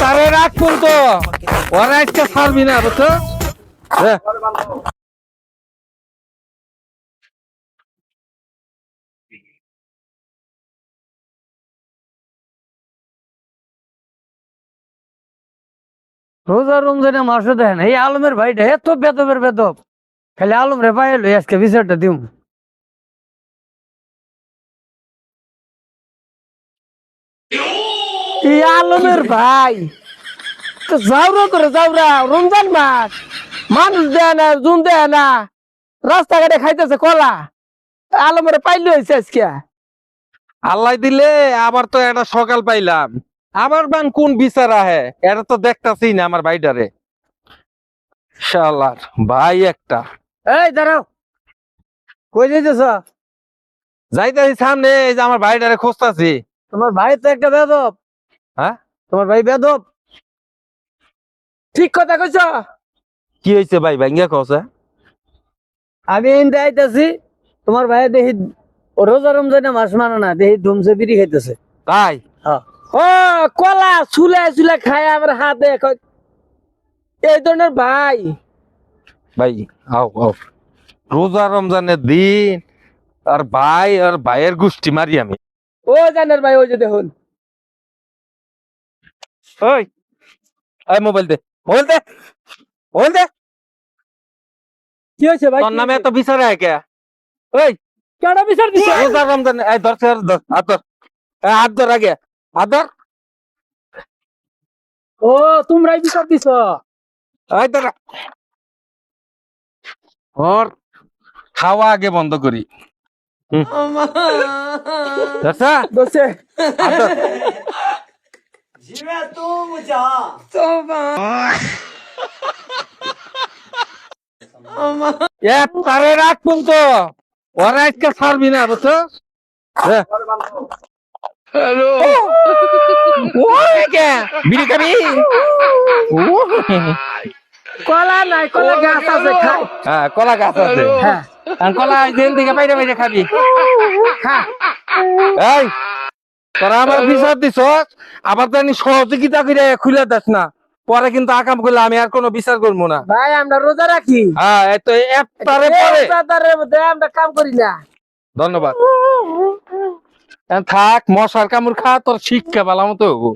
তারে রাখ তো ওরা আজকে ছাড়বি না বুঝছো? রোজা রমজানে মাসে দেন এই আলমের ভাইটা এত বেদবের বেদব, খালি আলম রে পাই লই আজকে বিচারটা দিম। এই আলমের ভাই তো যাওরা করে যাওরা, রমজান মাস মানুষ দেয় না, জুন দেয় না, রাস্তাঘাটে খাইতেছে কলা, আলমের পাইলে হয়েছে আজকে। আল্লাহ দিলে আবার তো একটা সকাল পাইলাম, আবার বান কোন বিচার আহে এটা তো দেখতাছি না আমার ভাইটারে। শালার ভাই একটা। এই দাঁড়াও, কই যাইতেছ? যাইতাছি সামনে, এই যে আমার ভাইটারে খুঁজতাছি। তোমার ভাই তো একটা বেদব। হ্যাঁ, তোমার ভাই বেদব, ঠিক কথা কইছ। কি হয়েছে ভাই? ভাঙ্গা কছে আমি এনতে আইতাছি, তোমার ভাই দেখি ও রোজা রমজানে মাস মানে না, দেখি ধুমসে বিড়ি খাইতেছে। তাই? ও কলা চুলে চুলে খায় আমার হাতে, এই ধরনের ভাই। ভাই আও আও, রোজা রমজানের দিন আর ভাই আর ভাইয়ের গোষ্ঠী মারি আমি। ও জানের ভাই, ওই যে দেখুন। ওই ওই মোবাইল দে, মোবাইল দে, মোবাইল দে। কি হয়েছে ভাই? তোর নামে এত বিচার হয় কে? ওই কেডা বিচার দিছে? রোজা রমজান, এই ধর ধর ধর, হাত ধর, হাত ধর আগে, হাত ধর। ও তোমরাই বিচার দিছ? এই ধর, ওর খাওয়া আগে বন্ধ করি। ধরছা? দোষে হাত ধর। তারে রাখ তো ওরা আজকে ছাড়বি না বুঝছো? বিড়ি খাবি? কলা নাই, কলা গাছ আছে, খাই। হ্যাঁ, কলা গাছ আছে। হ্যাঁ, আর কলা দিন থেকে বাইরে বাইরে খাবি। খা। এই তোরা আমার বিচার দিছ, আবার জানি সহযোগিতা করে খুলে দেস না, পরে কিন্তু আকাম করলে আমি আর কোনো বিচার করবো না। ভাই আমরা রোজা রাখি। হ্যাঁ, এই তো একটারে পরে। রোজাদারের মধ্যে আমরা কাম করি না। ধন্যবাদ। থাক, মশার কামড় খা, তোর শিক্ষা ভালো মতো হবো।